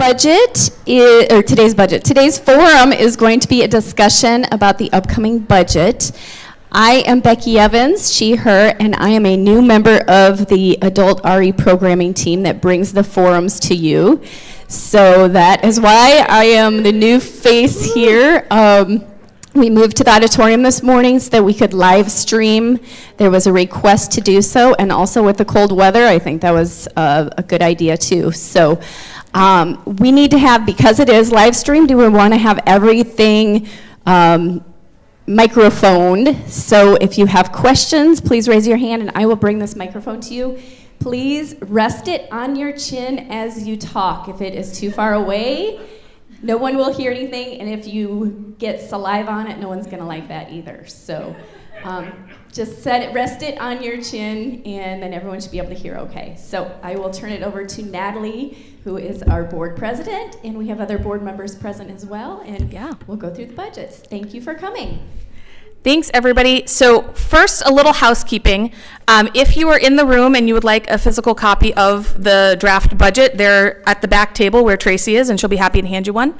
Today's forum is going to be a discussion about the upcoming budget. I am Becky Evans, she, her, and I am a new member of the adult RE programming team that brings the forums to you. So that is why I am the new face here. We moved to the auditorium this morning so that we could live stream. There was a request to do so, and also with the cold weather, I think that was a good idea too. So we need to have, because it is live streamed, we want to have everything microphoned. So if you have questions, please raise your hand and I will bring this microphone to you. Please rest it on your chin as you talk. If it is too far away, no one will hear anything, and if you get saliva on it, no one's gonna like that either. So just rest it on your chin, and then everyone should be able to hear okay. So I will turn it over to Natalie, who is our board president, and we have other board members present as well, and we'll go through the budgets. Thank you for coming. Thanks, everybody. So first, a little housekeeping. If you are in the room and you would like a physical copy of the draft budget, they're at the back table where Tracy is, and she'll be happy to hand you one.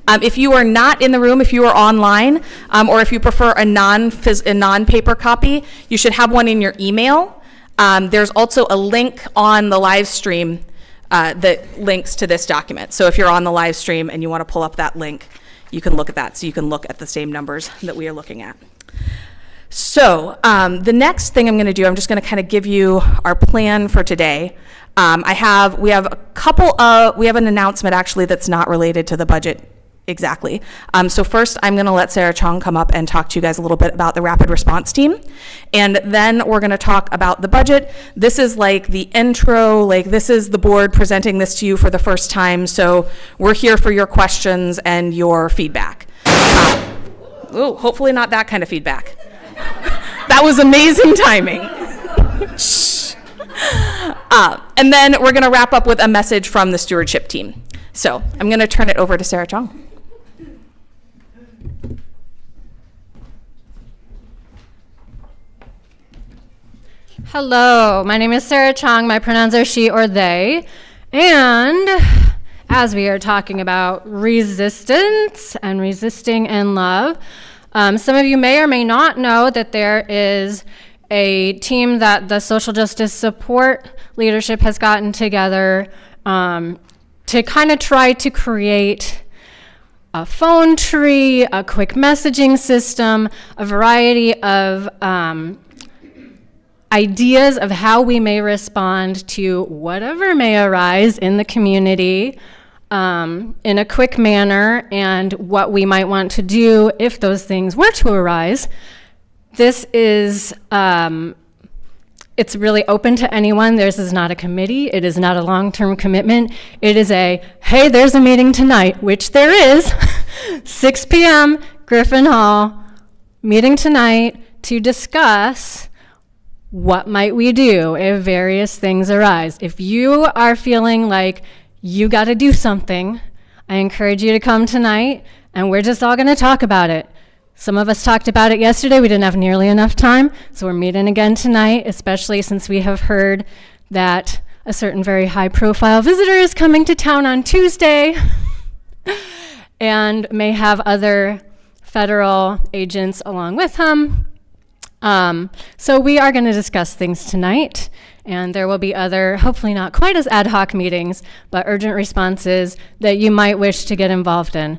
If you are not in the room, if you are online, or if you prefer a non-paper copy, you should have one in your email. There's also a link on the live stream that links to this document. So if you're on the live stream and you want to pull up that link, you can look at that, so you can look at the same numbers that we are looking at. So the next thing I'm going to do, I'm just going to kind of give you our plan for today. We have an announcement actually that's not related to the budget exactly. So first I'm going to let Sarah Chong come up and talk to you guys a little bit about the rapid response team. And then we're going to talk about the budget. This is like the intro, like this is the board presenting this to you for the first time. So we're here for your questions and your feedback. Hopefully not that kind of feedback. That was amazing timing. And then we're going to wrap up with a message from the stewardship team. So I'm going to turn it over to Sarah Chong. Hello, my name is Sarah Chong. My pronouns are she or they. And as we are talking about resistance and resisting in love, some of you may or may not know that there is a team that the social justice support leadership has gotten together to kind of try to create a phone tree, a quick messaging system, a variety of ideas of how we may respond to whatever may arise in the community in a quick manner, and what we might want to do if those things were to arise. This is, it's really open to anyone. This is not a committee. It is not a long-term commitment. It is a, hey, there's a meeting tonight, which there is, 6 p.m., Griffin Hall, meeting tonight to discuss what might we do if various things arise. If you are feeling like you got to do something, I encourage you to come tonight, and we're just all going to talk about it. Some of us talked about it yesterday. We didn't have nearly enough time, so we're meeting again tonight, especially since we have heard that a certain very high-profile visitor is coming to town on Tuesday and may have other federal agents along with him. So we are going to discuss things tonight, and there will be other, hopefully not quite as ad hoc meetings, but urgent responses that you might wish to get involved in.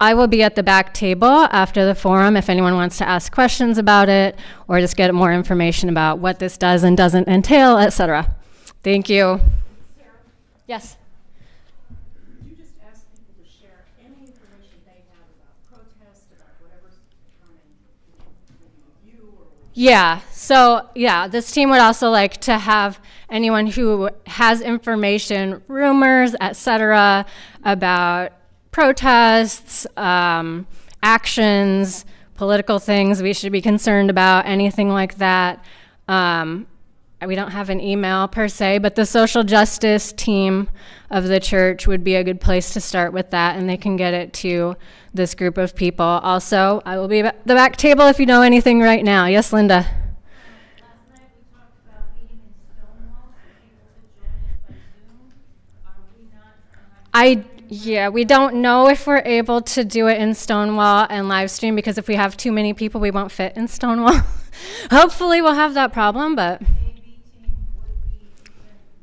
I will be at the back table after the forum if anyone wants to ask questions about it or just get more information about what this does and doesn't entail, etc. Thank you. Sarah? Yes? Could you just ask people to share any information they have about protests, about whatever's coming, maybe with you or with Yeah, so this team would also like to have anyone who has information, rumors, etc., about protests, actions, political things we should be concerned about, anything like that. We don't have an email per se, but the social justice team of the church would be a good place to start with that, and they can get it to this group of people. Also, I will be at the back table if you know anything right now. Yes, Linda? Last night we talked about meeting in Stonewall for people to join us by Zoom. Are we not? Yeah, we don't know if we're able to do it in Stonewall and live stream because if we have too many people, we won't fit in Stonewall. Hopefully we'll have that problem, but AV team would be,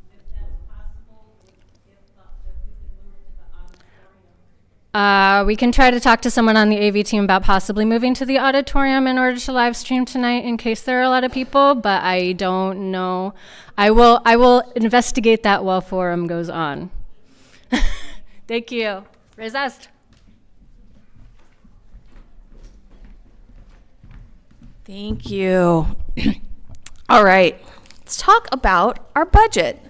if that's possible, if we could move to the auditorium. we can try to talk to someone on the AV team about possibly moving to the auditorium in order to live stream tonight in case there are a lot of people, but I don't know. I will investigate that while forum goes on. Thank you. Resist. Thank you. All right, let's talk about our budget.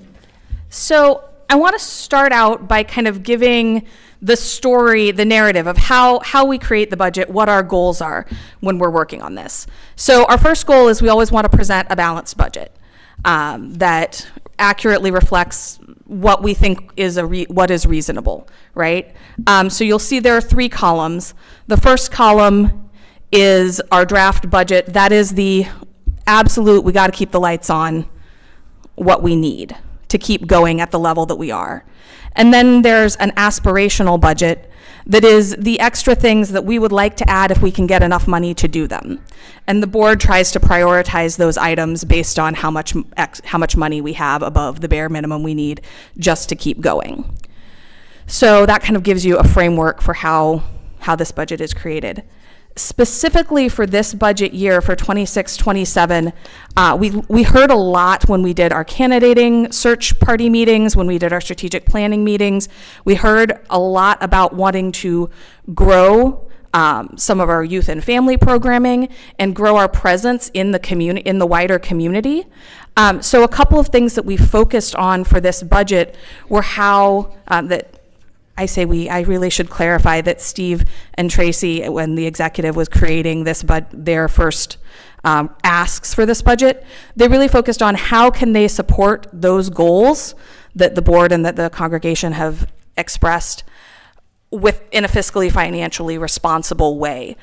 So I want to start out by kind of giving the story, the narrative of how we create the budget, what our goals are when we're working on this. So our first goal is we always want to present a balanced budget that accurately reflects what we think is what is reasonable, right? So you'll see there are 3 columns. The first column is our draft budget. That is the absolute, we got to keep the lights on, what we need to keep going at the level that we are. And then there's an aspirational budget that is the extra things that we would like to add if we can get enough money to do them. And the board tries to prioritize those items based on how much money we have above the bare minimum we need just to keep going. So that kind of gives you a framework for how this budget is created. Specifically for this budget year, for 26-27, we heard a lot when we did our candidating search party meetings, when we did our strategic planning meetings. We heard a lot about wanting to grow some of our youth and family programming and grow our presence in the community, in the wider community. So a couple of things that we focused on for this budget were how I really should clarify that Steve and Tracy, when the executive was creating their first asks for this budget, they really focused on how can they support those goals that the board and that the congregation have expressed in a fiscally, financially responsible way,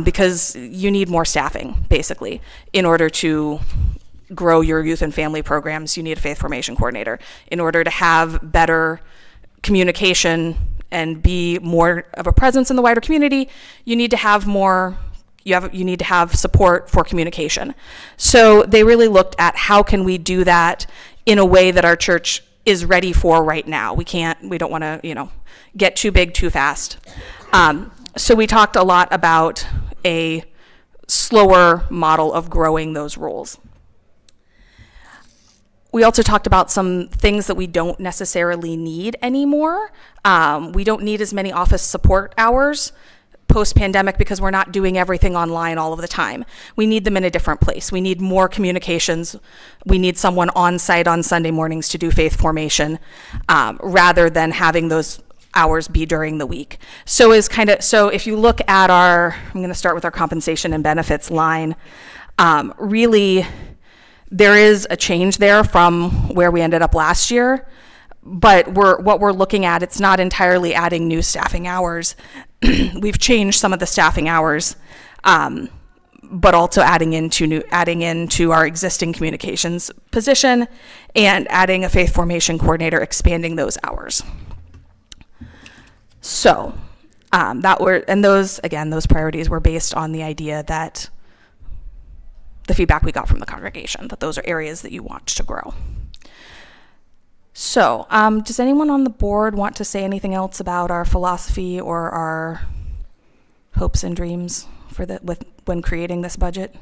because you need more staffing, basically, in order to grow your youth and family programs. You need a faith formation coordinator. In order to have better communication and be more of a presence in the wider community, you need to have you need to have support for communication. So they really looked at how can we do that in a way that our church is ready for right now. We don't want to, get too big too fast. So we talked a lot about a slower model of growing those roles. We also talked about some things that we don't necessarily need anymore. We don't need as many office support hours post-pandemic because we're not doing everything online all of the time. We need them in a different place. We need more communications. We need someone on site on Sunday mornings to do faith formation, rather than having those hours be during the week. So if you look at I'm going to start with our compensation and benefits line. Really, there is a change there from where we ended up last year, but what we're looking at, it's not entirely adding new staffing hours. We've changed some of the staffing hours, but also adding into our existing communications position and adding a faith formation coordinator, expanding those hours. So those priorities were based on the idea that the feedback we got from the congregation, that those are areas that you want to grow. So, does anyone on the board want to say anything else about our philosophy or our hopes and dreams when creating this budget?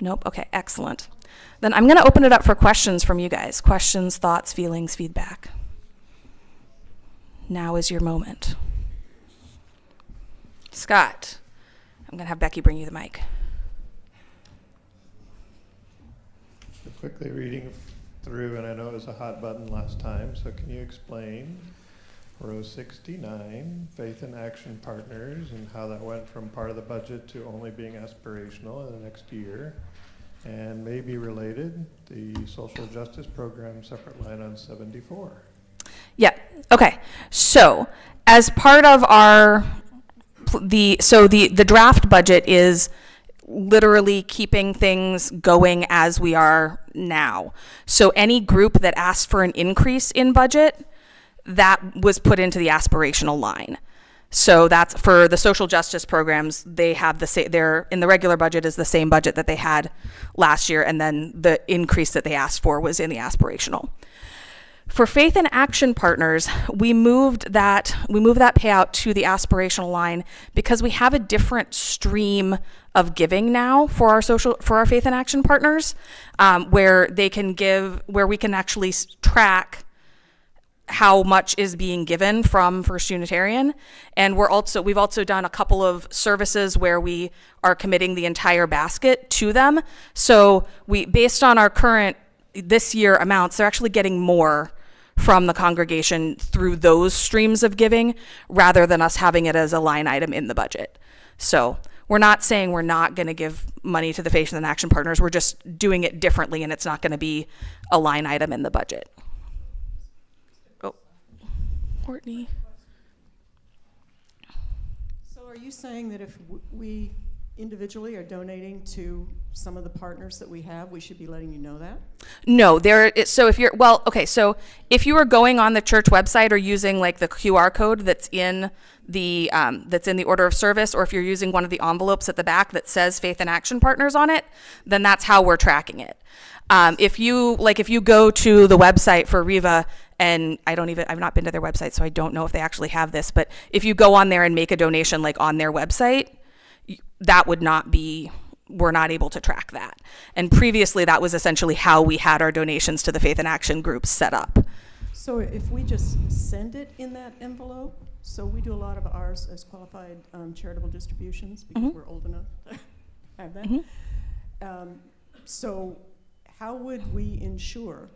Nope. Okay, excellent. Then I'm going to open it up for questions from you guys. Questions, thoughts, feelings, feedback. Now is your moment. Scott, I'm going to have Becky bring you the mic. Quickly reading through, and I know it was a hot button last time, so can you explain row 69, Faith and Action Partners, and how that went from part of the budget to only being aspirational in the next year? And maybe related, the social justice program separate line on 74. Yeah, okay. So as part of the draft budget is literally keeping things going as we are now. So any group that asked for an increase in budget, that was put into the aspirational line. So that's for the social justice programs. They have they're in the regular budget is the same budget that they had last year, and then the increase that they asked for was in the aspirational. For Faith and Action Partners, we moved that payout to the aspirational line because we have a different stream of giving now for our Faith and Action Partners, where we can actually track how much is being given from First Unitarian. And we've also done a couple of services where we are committing the entire basket to them. So based on our current this year amounts, they're actually getting more from the congregation through those streams of giving rather than us having it as a line item in the budget. So we're not saying we're not going to give money to the Faith and Action Partners. We're just doing it differently, and it's not going to be a line item in the budget. Courtney. So are you saying that if we individually are donating to some of the partners that we have, we should be letting you know that? No, so if you are going on the church website or using like the QR code that's in the order of service, or if you're using one of the envelopes at the back that says Faith and Action Partners on it, then that's how we're tracking it. If you go to the website for Riva, and I've not been to their website, so I don't know if they actually have this, but if you go on there and make a donation like on their website, that would not be, we're not able to track that. And previously that was essentially how we had our donations to the Faith and Action groups set up. So if we just send it in that envelope, so we do a lot of ours as qualified charitable distributions because we're old enough to have that. So how would we ensure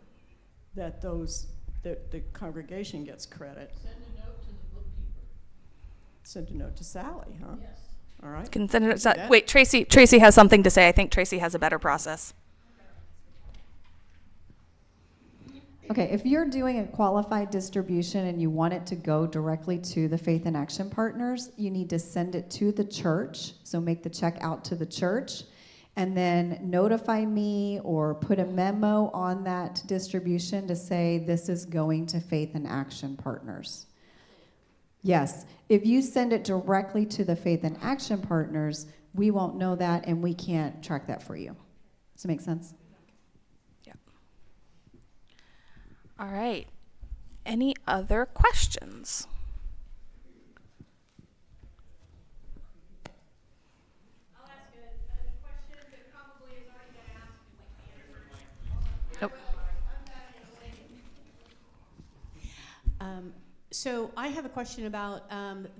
that the congregation gets credit? Send a note to the bookkeeper. Send a note to Sally, huh? Yes. All right. Can send it, that. wait, Tracy has something to say. I think Tracy has a better process. Okay, if you're doing a qualified distribution and you want it to go directly to the Faith and Action Partners, you need to send it to the church. So make the check out to the church and then notify me or put a memo on that distribution to say this is going to Faith and Action Partners. Yes, if you send it directly to the Faith and Action Partners, we won't know that and we can't track that for you. Does that make sense? Yep. All right. Any other questions? I'll ask a question that probably has already been asked. Nope. So I have a question about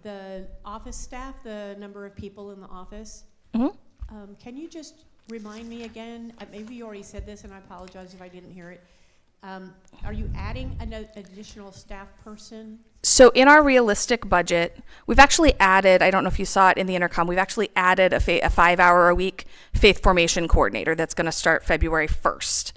the office staff, the number of people in the office. Can you just remind me again? Maybe you already said this, and I apologize if I didn't hear it. Are you adding an additional staff person? So in our realistic budget, we've actually added, I don't know if you saw it in the intercom, we've actually added a 5-hour-a-week faith formation coordinator that's going to start February 1st.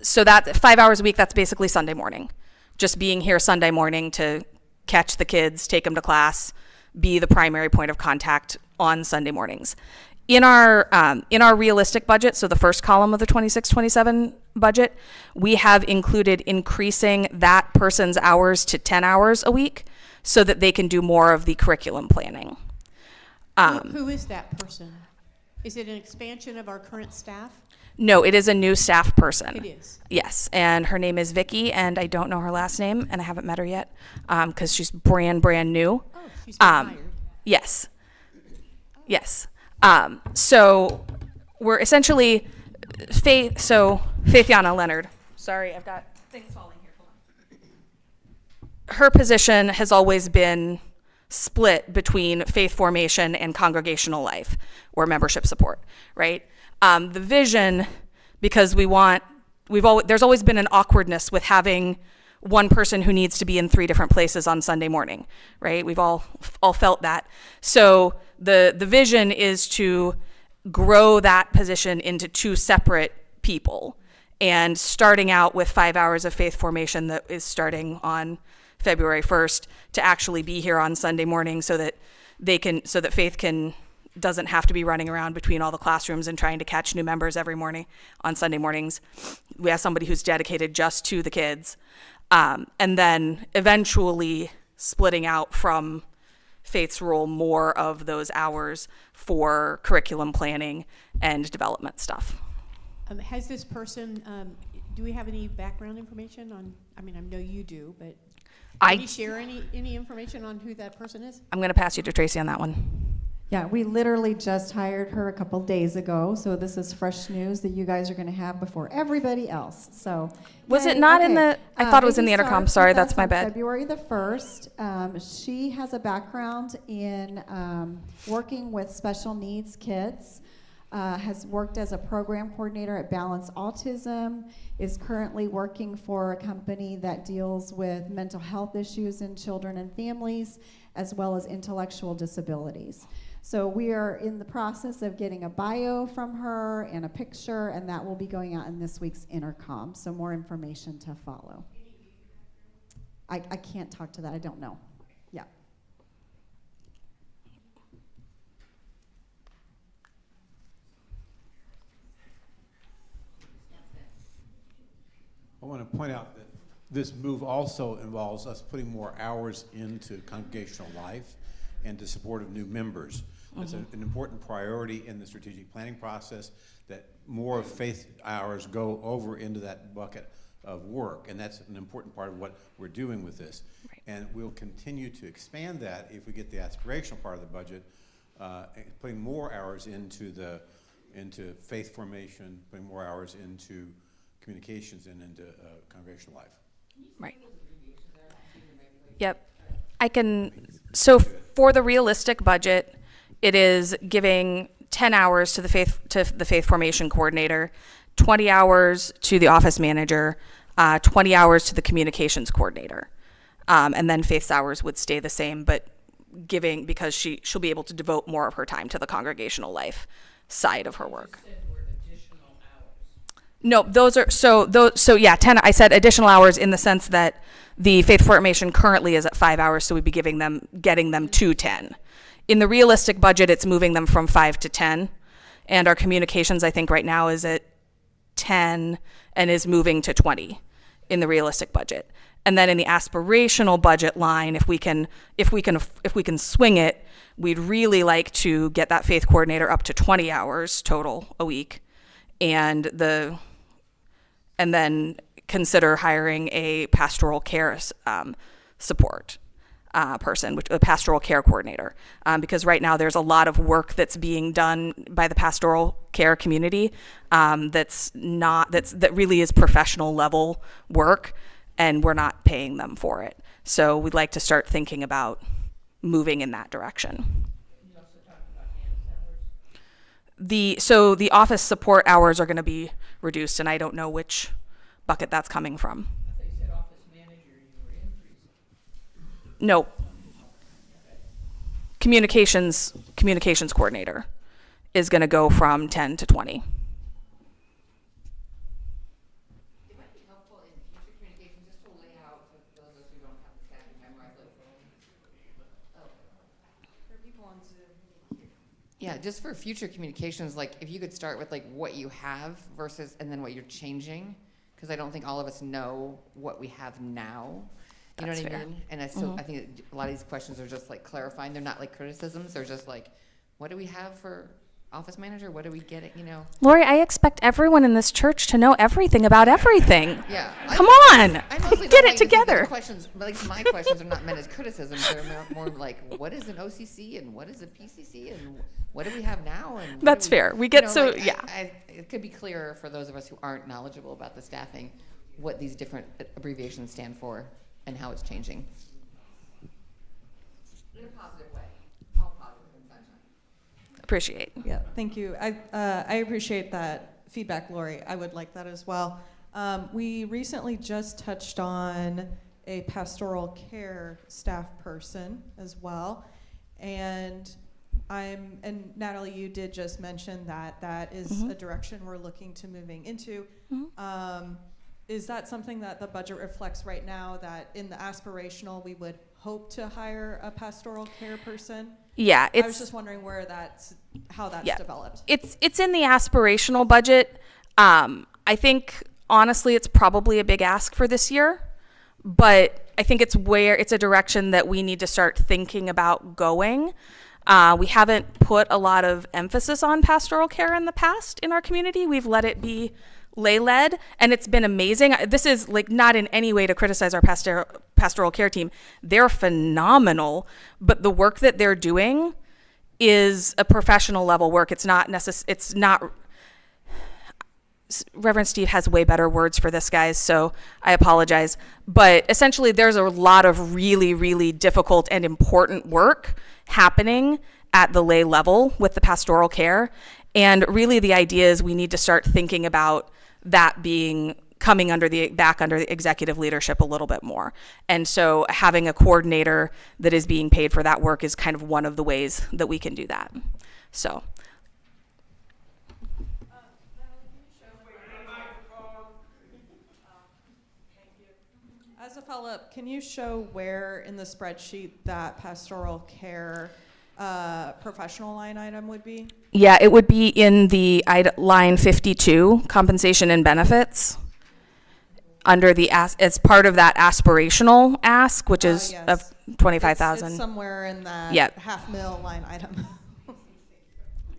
So that 5 hours a week, that's basically Sunday morning. Just being here Sunday morning to catch the kids, take them to class, be the primary point of contact on Sunday mornings. In our realistic budget, so the first column of the 26-27 budget, we have included increasing that person's hours to 10 hours a week so that they can do more of the curriculum planning. Who is that person? Is it an expansion of our current staff? No, it is a new staff person. It is. Yes, and her name is Vicky, and I don't know her last name, and I haven't met her yet because she's brand new. Oh, she's been hired. Yes. Yes. So we're essentially Faithiana Leonard. Sorry, I've got things falling here. Hold on. Her position has always been split between faith formation and congregational life or membership support, right? The vision, because there's always been an awkwardness with having one person who needs to be in 3 different places on Sunday morning, right? We've all felt that. So the vision is to grow that position into 2 separate people, and starting out with 5 hours of faith formation that is starting on February 1st to actually be here on Sunday morning so that Faith doesn't have to be running around between all the classrooms and trying to catch new members every morning on Sunday mornings. We have somebody who's dedicated just to the kids. And then eventually splitting out from Faith's role more of those hours for curriculum planning and development stuff. Has this person, do we have any background information on, I mean, I know you do, but can you share any information on who that person is? I'm going to pass you to Tracy on that one. Yeah, we literally just hired her a couple days ago, so this is fresh news that you guys are going to have before everybody else. So, Was it yay, not in okay. the, I thought it was in the Baby intercom. starts Sorry, with that's us my on bad. February the 1st. She has a background in working with special needs kids, has worked as a program coordinator at Balance Autism, is currently working for a company that deals with mental health issues in children and families, as well as intellectual disabilities. So we are in the process of getting a bio from her and a picture, and that will be going out in this week's intercom. So more information to follow. I can't talk to that. I don't know. Yeah. I want to point out that this move also involves us putting more hours into congregational life and to support of new members. It's an important priority in the strategic planning process that more faith hours go over into that bucket of work, and that's an important part of what we're doing with this. Right. And we'll continue to expand that if we get the aspirational part of the budget, putting more hours into faith formation, putting more hours into communications and into congregational life. Right. Yep. So for the realistic budget, it is giving 10 hours to the faith formation coordinator, 20 hours to the office manager, 20 hours to the communications coordinator. And then Faith's hours would stay the same, but because she'll be able to devote more of her time to the congregational life side of her work. No, yeah, 10, I said additional hours in the sense that the faith formation currently is at 5 hours, so we'd be getting them to 10. In the realistic budget, it's moving them from 5 to 10, and our communications, I think right now is at 10 and is moving to 20 in the realistic budget. And then in the aspirational budget line, if we can swing it, we'd really like to get that faith coordinator up to 20 hours total a week, and then consider hiring a pastoral care support person, a pastoral care coordinator, because right now there's a lot of work that's being done by the pastoral care community that really is professional level work, and we're not paying them for it. So we'd like to start thinking about moving in that direction. You also talked about hands hours. So the office support hours are going to be reduced, and I don't know which bucket that's coming from. I thought you said office manager, you were increasing. No. Communications coordinator is going to go from 10 to 20. It might be helpful in future communications just to lay out for those of us who don't have the staff and memorize For people on Zoom. Yeah, just for future communications, like if you could start with like what you have versus and then what you're changing, because I don't think all of us know what we have now. You know what I mean? And so I think a lot of these questions are just like clarifying. They're not like criticisms. They're just like, what do we have for office manager? What do we get? You know? Lori, I expect everyone in this church to know everything about everything. Yeah. Come on. I mostly Get don't it like to think together. those questions, but like my questions are not meant as criticisms. They're more like, what is an OCC and what is a PCC and what do we have now? And what That's do we, fair. We get you know, it could be clearer for those of us who aren't knowledgeable about the staffing, what these different abbreviations stand for and how it's changing. In a positive way. All positive and sunshine. Appreciate. Yeah, thank you. I appreciate that feedback, Lori. I would like that as well. We recently just touched on a pastoral care staff person as well, and Natalie, you did just mention that is a direction we're looking to moving into. Is that something that the budget reflects right now, that in the aspirational we would hope to hire a pastoral care person? Yeah, I was just wondering how that's developed. It's in the aspirational budget. I think honestly it's probably a big ask for this year. but I think it's a direction that we need to start thinking about going. We haven't put a lot of emphasis on pastoral care in the past in our community. We've let it be lay-led, and it's been amazing. This is like not in any way to criticize our pastoral care team. They're phenomenal, but the work that they're doing is a professional level work. It's not Reverend Steve has way better words for this, guys, so I apologize. But essentially, there's a lot of really, really difficult and important work happening at the lay level with the pastoral care. And really, the idea is we need to start thinking about that being coming back under the executive leadership a little bit more. And so having a coordinator that is being paid for that work is kind of one of the ways that we can do that. So. As a follow-up, can you show where in the spreadsheet that pastoral care professional line item would be? Yeah, it would be in the line 52, compensation and benefits, under the as part of that aspirational ask, which is Yes. of 25,000. It's somewhere in that Yep. $500,000 line item.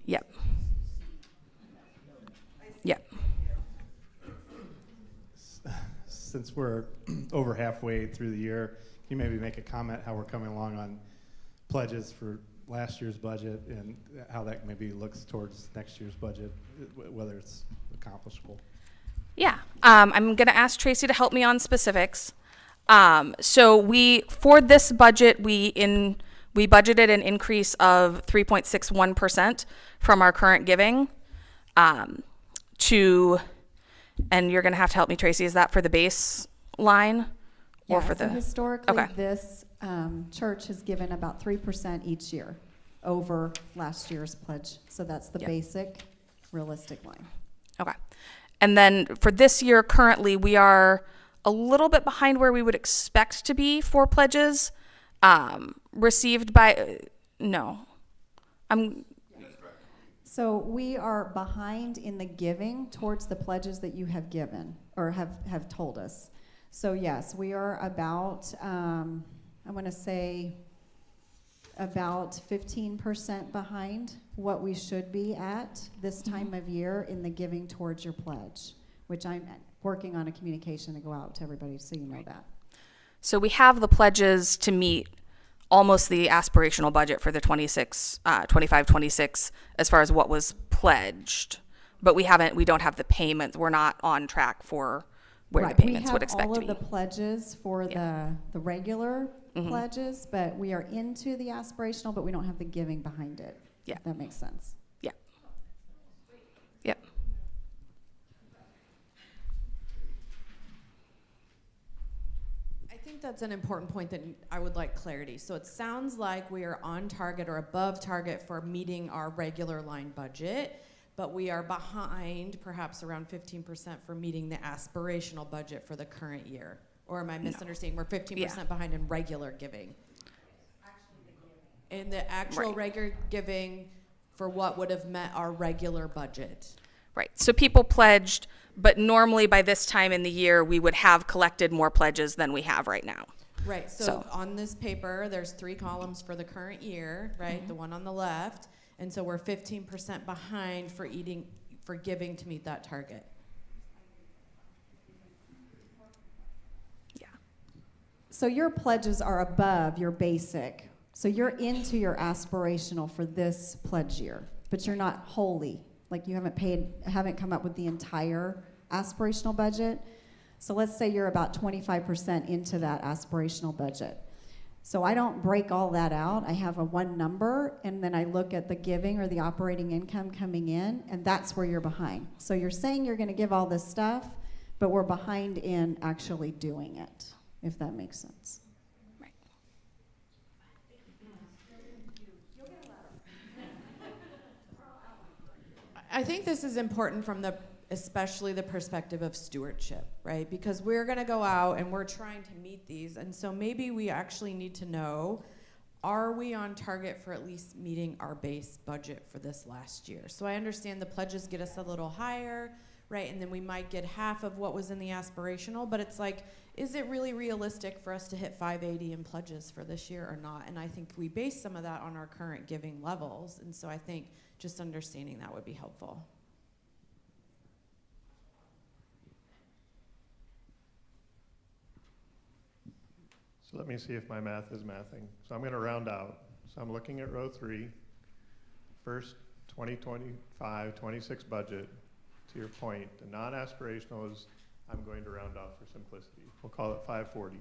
Yep. Yep. Since we're over halfway through the year, can you maybe make a comment how we're coming along on pledges for last year's budget and how that maybe looks towards next year's budget, whether it's accomplishable? Yeah, I'm going to ask Tracy to help me on specifics. So for this budget, we budgeted an increase of 3.61% from our current giving and you're going to have to help me, Tracy, is that for the base line or for so the? historically, Okay. this church has given about 3% each year over last year's pledge. So that's the Yep. basic, realistic line. Okay. And then for this year, currently, we are a little bit behind where we would expect to be for pledges received by, no. So we are behind in the giving towards the pledges that you have given or have told us. So yes, we are about, I want to say about 15% behind what we should be at this time of year in the giving towards your pledge, which I'm working on a communication to go out to everybody so you know that. So we have the pledges to meet almost the aspirational budget for the 25-26 as far as what was pledged, but we don't have the payments. We're not on track for where the payments would expect to be. We have all of the pledges for the regular pledges, but we are into the aspirational, but we don't have the giving behind it. Yeah. If that makes sense. Yeah. Yep. I think that's an important point that I would like clarity. So it sounds like we are on target or above target for meeting our regular line budget, but we are behind perhaps around 15% for meeting the aspirational budget for the current year. Or am I misunderstanding? We're 15% behind in regular giving. In the actual regular giving for what would have met our regular budget. Right. So people pledged, but normally by this time in the year, we would have collected more pledges than we have right now. Right. So on this paper, there's 3 columns for the current year, right? The one on the left. And so we're 15% behind for giving to meet that target. Yeah. So your pledges are above your basic. So you're into your aspirational for this pledge year, but you're not wholly. Like you haven't come up with the entire aspirational budget. So let's say you're about 25% into that aspirational budget. So I don't break all that out. I have a one number, and then I look at the giving or the operating income coming in, and that's where you're behind. So you're saying you're going to give all this stuff, but we're behind in actually doing it, if that makes sense. Right. I think this is important from especially the perspective of stewardship, right? Because we're going to go out and we're trying to meet these. And so maybe we actually need to know, are we on target for at least meeting our base budget for this last year? So I understand the pledges get us a little higher, right? And then we might get half of what was in the aspirational, but it's like, is it really realistic for us to hit 580 in pledges for this year or not? And I think we base some of that on our current giving levels, and so I think just understanding that would be helpful. So let me see if my math is mathing. So I'm going to round out. So I'm looking at row 3, first 2025-26 budget. To your point, the non-aspirational is, I'm going to round off for simplicity. We'll call it 540.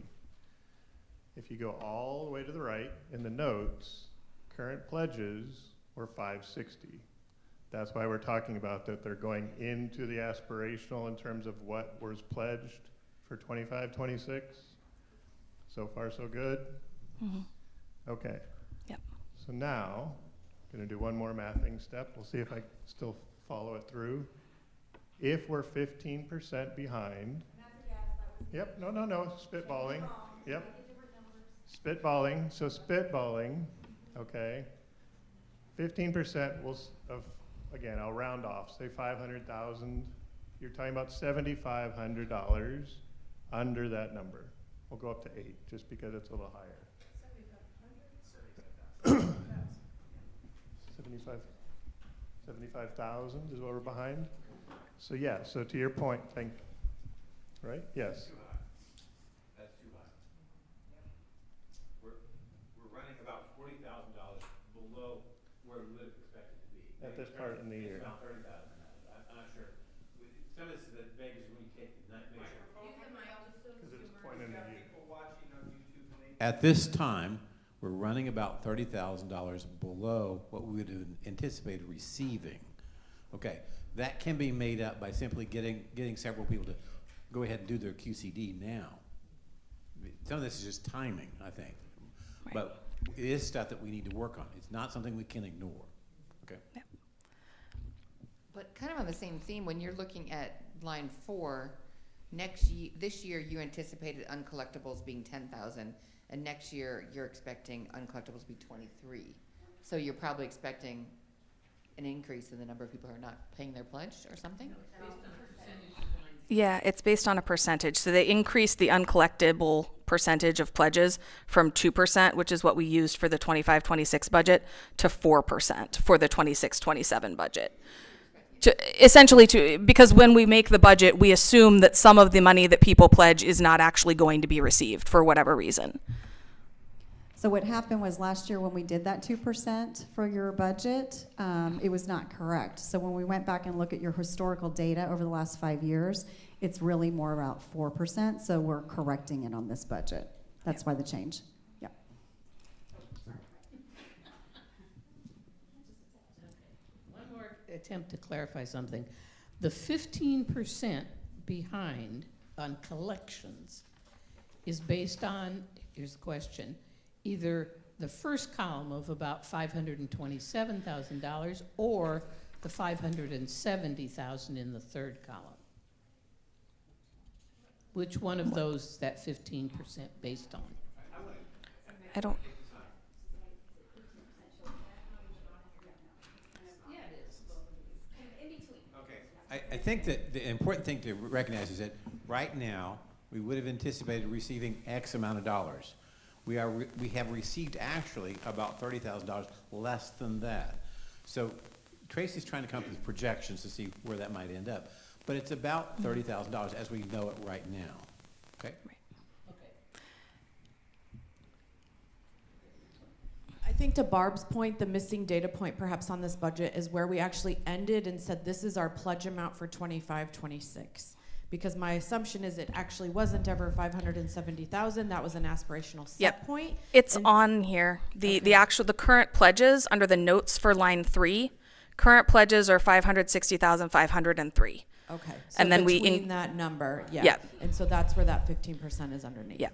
If you go all the way to the right in the notes, current pledges were 560. That's why we're talking about that they're going into the aspirational in terms of what was pledged for 25-26. So far, so good? Mm-hmm. Okay. Yep. So now, going to do one more mathing step. We'll see if I still follow it through. If we're 15% behind. Yep, no, spitballing. Yep. Spitballing, so spitballing, okay. 15% will, again, I'll round off, say 500,000. You're talking about $7,500 under that number. We'll go up to 8, just because it's a little higher. 75,000 is what we're behind? So yeah, so to your point, right? Yes. That's too high. We're running about $40,000 below where we would have expected to be. At this part in the year. It's about $30,000. I'm not sure. Some of this is that Vegas, when you take the measure. Because it's point in the year. At this time, we're running about $30,000 below what we would have anticipated receiving. Okay, that can be made up by simply getting several people to go ahead and do their QCD now. Some of this is just timing, I think. Right. But it is stuff that we need to work on. It's not something we can ignore. Okay. Yeah. But kind of on the same theme, when you're looking at line 4, this year you anticipated uncollectibles being 10,000, and next year you're expecting uncollectibles to be 23. So you're probably expecting an increase in the number of people who are not paying their pledge or something? Yeah, it's based on a percentage. So they increased the uncollectible percentage of pledges from 2%, which is what we used for the 25-26 budget, to 4% for the 26-27 budget. Because when we make the budget, we assume that some of the money that people pledge is not actually going to be received for whatever reason. So what happened was last year when we did that 2% for your budget, it was not correct. So when we went back and looked at your historical data over the last 5 years, it's really more about 4%. So we're correcting it on this budget. That's why the change. Yeah. One more attempt to clarify something. The 15% behind on collections is based on, here's the question, either the first column of about $527,000 or the $570,000 in the third column. Which one of those is that 15% based on? I don't. Okay. I think that the important thing to recognize is that right now we would have anticipated receiving X amount of dollars. We have received actually about $30,000 less than that. So Tracy's trying to come up with projections to see where that might end up. But it's about $30,000 as we know it right now. Okay? I think to Barb's point, the missing data point perhaps on this budget is where we actually ended and said this is our pledge amount for 25-26. Because my assumption is it actually wasn't ever 570,000. That was an aspirational set point. It's on here. The current pledges under the notes for line 3, current pledges are 560,503. Okay. So And then between that number, yeah. Yep. And so that's where that 15% is underneath. Yeah.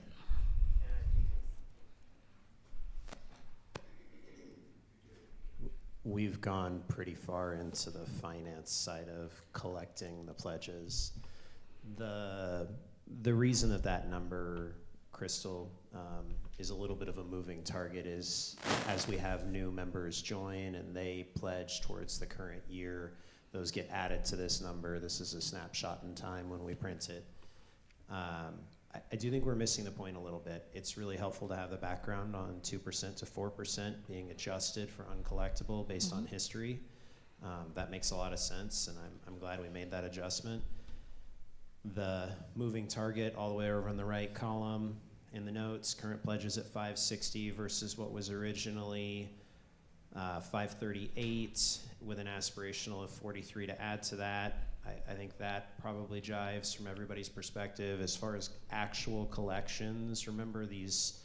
We've gone pretty far into the finance side of collecting the pledges. The reason that number, Crystal, is a little bit of a moving target is as we have new members join and they pledge towards the current year, those get added to this number. This is a snapshot in time when we print it. I do think we're missing the point a little bit. It's really helpful to have the background on 2% to 4% being adjusted for uncollectible based on history. That makes a lot of sense, and I'm glad we made that adjustment. The moving target all the way over on the right column in the notes, current pledges at 560 versus what was originally 538 with an aspirational of 43 to add to that. I think that probably jives from everybody's perspective. As far as actual collections, remember these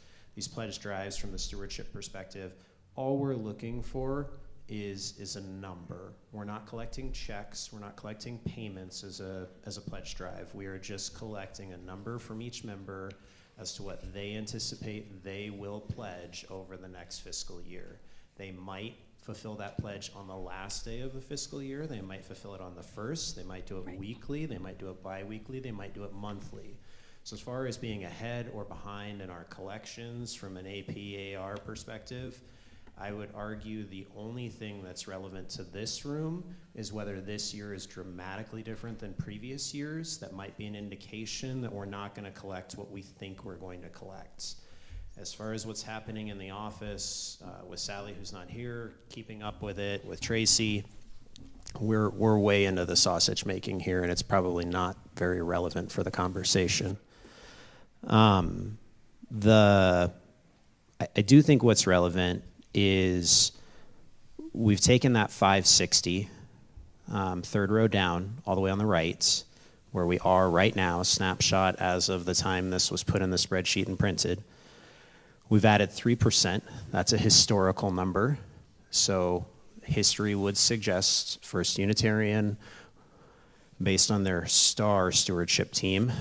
pledge drives from the stewardship perspective, all we're looking for is a number. We're not collecting checks, we're not collecting payments as a pledge drive. We are just collecting a number from each member as to what they anticipate they will pledge over the next fiscal year. They might fulfill that pledge on the last day of the fiscal year. They might fulfill it on the first. They might do it weekly. They might do it bi-weekly. They might do it monthly. So as far as being ahead or behind in our collections from an AP/AR perspective, I would argue the only thing that's relevant to this room is whether this year is dramatically different than previous years. That might be an indication that we're not going to collect what we think we're going to collect. As far as what's happening in the office with Sally, who's not here, keeping up with it, with Tracy, we're way into the sausage making here, and it's probably not very relevant for the conversation. I do think what's relevant is we've taken that 560, third row down, all the way on the right, where we are right now, snapshot as of the time this was put in the spreadsheet and printed. We've added 3%. That's a historical number. So history would suggest First Unitarian, based on their star stewardship team,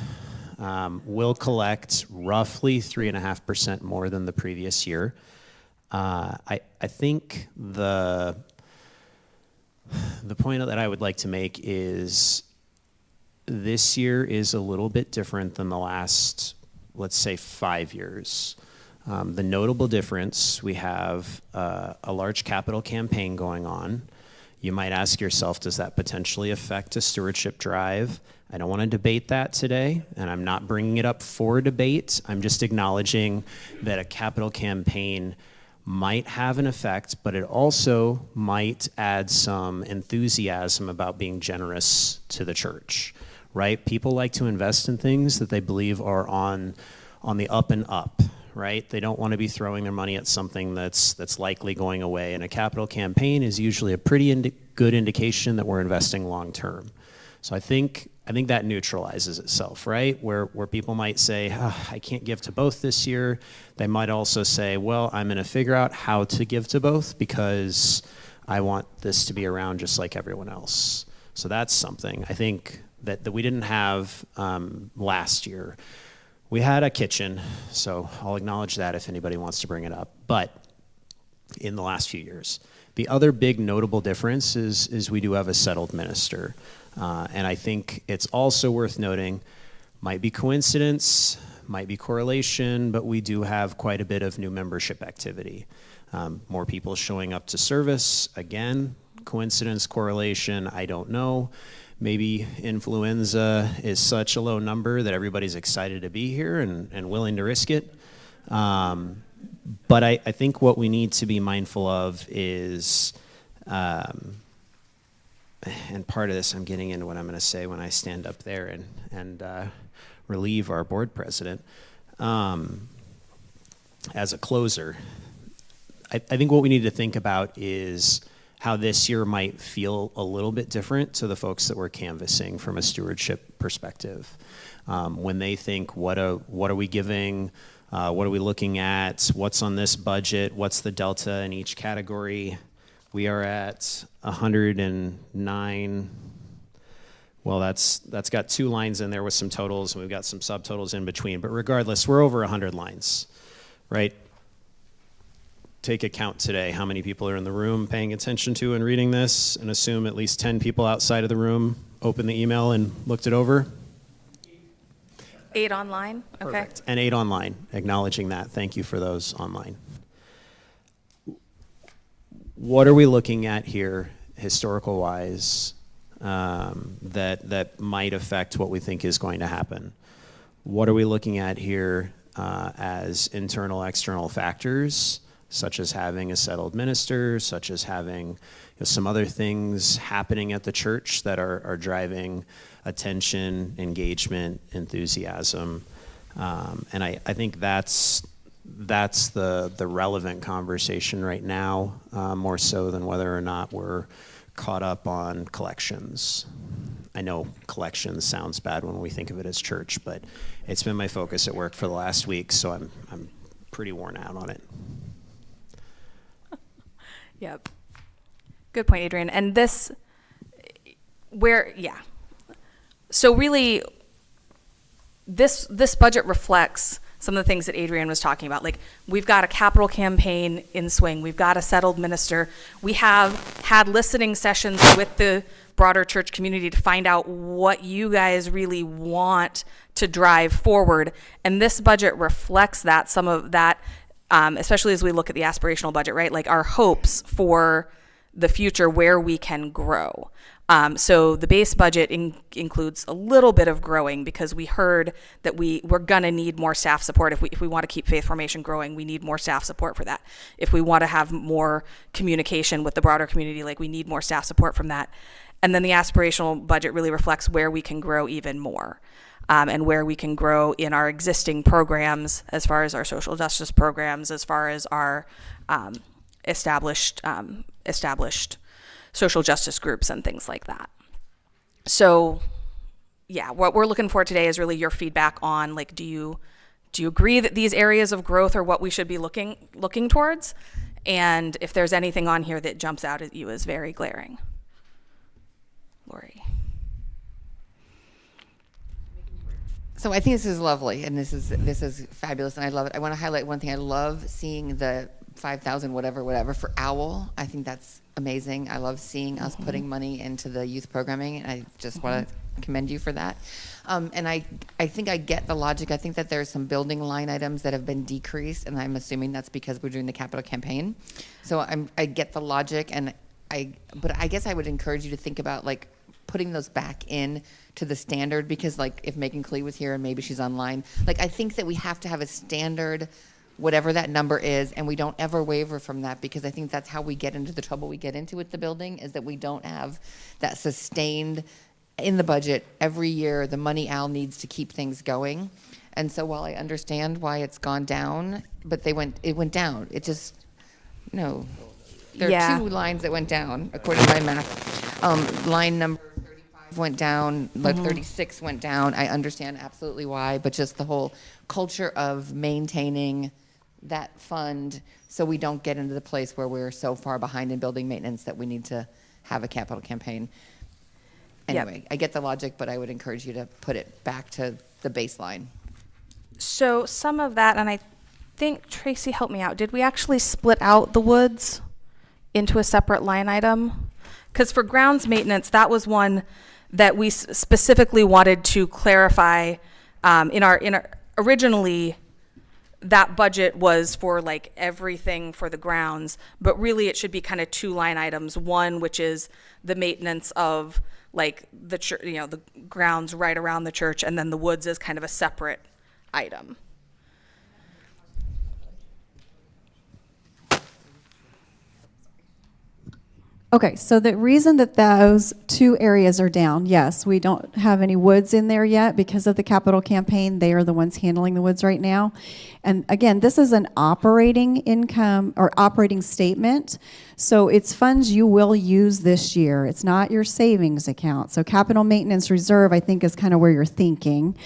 will collect roughly 3.5% more than the previous year. I think the point that I would like to make is this year is a little bit different than the last, let's say, 5 years. The notable difference, we have a large capital campaign going on. You might ask yourself, does that potentially affect a stewardship drive? I don't want to debate that today, and I'm not bringing it up for debate. I'm just acknowledging that a capital campaign might have an effect, but it also might add some enthusiasm about being generous to the church, right? People like to invest in things that they believe are on the up and up, right? They don't want to be throwing their money at something that's likely going away. And a capital campaign is usually a pretty good indication that we're investing long term. So I think that neutralizes itself, right? Where people might say, I can't give to both this year. They might also say, well, I'm going to figure out how to give to both because I want this to be around just like everyone else. So that's something I think that we didn't have last year. We had a kitchen, so I'll acknowledge that if anybody wants to bring it up. But in the last few years, the other big notable difference is we do have a settled minister. And I think it's also worth noting, might be coincidence, might be correlation, but we do have quite a bit of new membership activity. More people showing up to service. Again, coincidence, correlation, I don't know. Maybe influenza is such a low number that everybody's excited to be here and willing to risk it. But I think what we need to be mindful of is, and part of this I'm getting into what I'm going to say when I stand up there and relieve our board president. As a closer, I think what we need to think about is how this year might feel a little bit different to the folks that we're canvassing from a stewardship perspective. When they think, what are we giving? What are we looking at? What's on this budget? What's the delta in each category? We are at 109. Well, that's got 2 lines in there with some totals, and we've got some subtotals in between. But regardless, we're over 100 lines, right? Take a count today. How many people are in the room paying attention to and reading this? And assume at least 10 people outside of the room opened the email and looked it over. 8 online. Okay. Perfect. And 8 online. Acknowledging that. Thank you for those online. What are we looking at here, historical-wise, that might affect what we think is going to happen. What are we looking at here as internal, external factors, such as having a settled minister, such as having some other things happening at the church that are driving attention, engagement, enthusiasm, and I think that's the relevant conversation right now, more so than whether or not we're caught up on collections. I know collections sounds bad when we think of it as church, but it's been my focus at work for the last week, so I'm pretty worn out on it. Yep. Good point, Adrian. And this, so really, this budget reflects some of the things that Adrian was talking about. Like, we've got a capital campaign in swing. We've got a settled minister. We have had listening sessions with the broader church community to find out what you guys really want to drive forward. And this budget reflects that, some of that, especially as we look at the aspirational budget, right? Like our hopes for the future, where we can grow. So the base budget includes a little bit of growing, because we heard that we're going to need more staff support. If we want to keep faith formation growing, we need more staff support for that. If we want to have more communication with the broader community, like, we need more staff support from that. And then the aspirational budget really reflects where we can grow even more, and where we can grow in our existing programs, as far as our social justice programs, as far as our established social justice groups and things like that. So yeah, what we're looking for today is really your feedback on, like, do you agree that these areas of growth are what we should be looking towards? And if there's anything on here that jumps out at you as very glaring. Lori. So I think this is lovely, and this is fabulous, and I love it. I want to highlight one thing. I love seeing the 5,000 whatever for OWL. I think that's amazing. I love seeing us putting money into the youth programming, and I just want to commend you for that. And I think I get the logic. I think that there's some building line items that have been decreased, and I'm assuming that's because we're doing the capital campaign. So I get the logic, but I guess I would encourage you to think about, like, putting those back in to the standard, because, like, if Megan Klee was here and maybe she's online, like, I think that we have to have a standard, whatever that number is, and we don't ever waver from that, because I think that's how we get into the trouble we get into with the building, is that we don't have that sustained in the budget every year, the money Al needs to keep things going. And so while I understand why it's gone down, but it went down. It just, no. There are two lines that went down, according to my math. Line number 35 went down, 36 went down. I understand absolutely why, but just the whole culture of maintaining that fund so we don't get into the place where we're so far behind in building maintenance that we need to have a capital campaign. Anyway, I get the logic, but I would encourage you to put it back to the baseline. So some of that, and I think, Tracy, help me out. Did we actually split out the woods into a separate line item? Because for grounds maintenance, that was one that we specifically wanted to clarify. In our originally, that budget was for, like, everything for the grounds, but really it should be kind of two line items. One, which is the maintenance of, like, the church, the grounds right around the church, and then the woods is kind of a separate item. Okay, so the reason that those two areas are down, yes, we don't have any woods in there yet because of the capital campaign. They are the ones handling the woods right now. And again, this is an operating income or operating statement. So it's funds you will use this year. It's not your savings account. So capital maintenance reserve, I think, is kind of where you're thinking.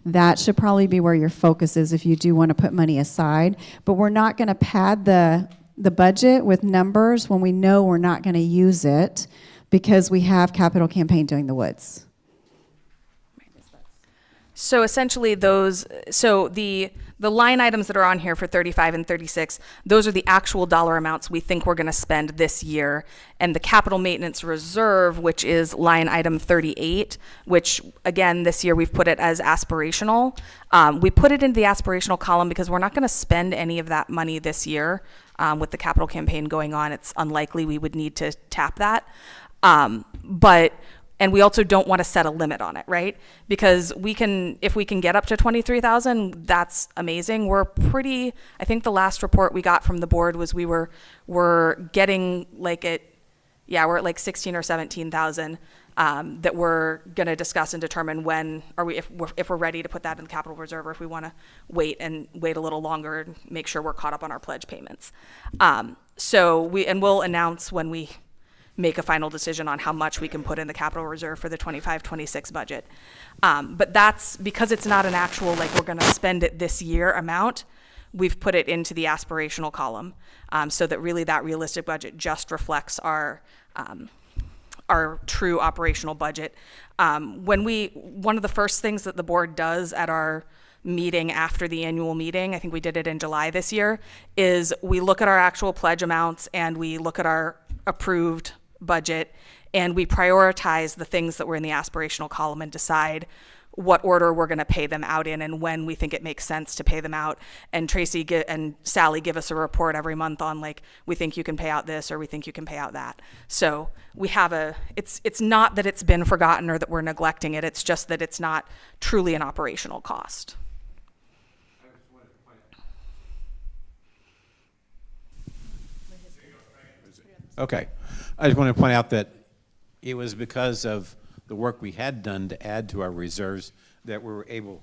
That should probably be where your focus is if you do want to put money aside. But we're not going to pad the budget with numbers when we know we're not going to use it because we have capital campaign doing the So essentially the line items that are on here for 35 and 36, those are the actual dollar amounts we think we're going to spend this year. And the capital maintenance reserve, which is line item 38, which again, this year we've put it as aspirational. We put it into the aspirational column because we're not going to spend any of that money this year. With the capital campaign going on, it's unlikely we would need to tap that. But And we also don't want to set a limit on it, right? Because if we can get up to 23,000, that's amazing. I think the last report we got from the board was we're getting like we're at like 16 or 17,000 that we're going to discuss and determine if we're ready to put that in the capital reserve, or if we want to wait a little longer and make sure we're caught up on our pledge payments. We'll announce when we make a final decision on how much we can put in the capital reserve for the 25-26 budget. But that's because it's not an actual, like, we're going to spend it this year amount. We've put it into the aspirational column, so that really that realistic budget just reflects our true operational budget. One of the first things that the board does at our meeting after the annual meeting, I think we did it in July this year, is we look at our actual pledge amounts and we look at our approved budget, and we prioritize the things that were in the aspirational column and decide what order we're going to pay them out in and when we think it makes sense to pay them out. And Tracy and Sally give us a report every month on, like, we think you can pay out this, or we think you can pay out that. So we have it's not that it's been forgotten or that we're neglecting it, it's just that it's not truly an operational cost. Okay. I just want to point out that it was because of the work we had done to add to our reserves that we were able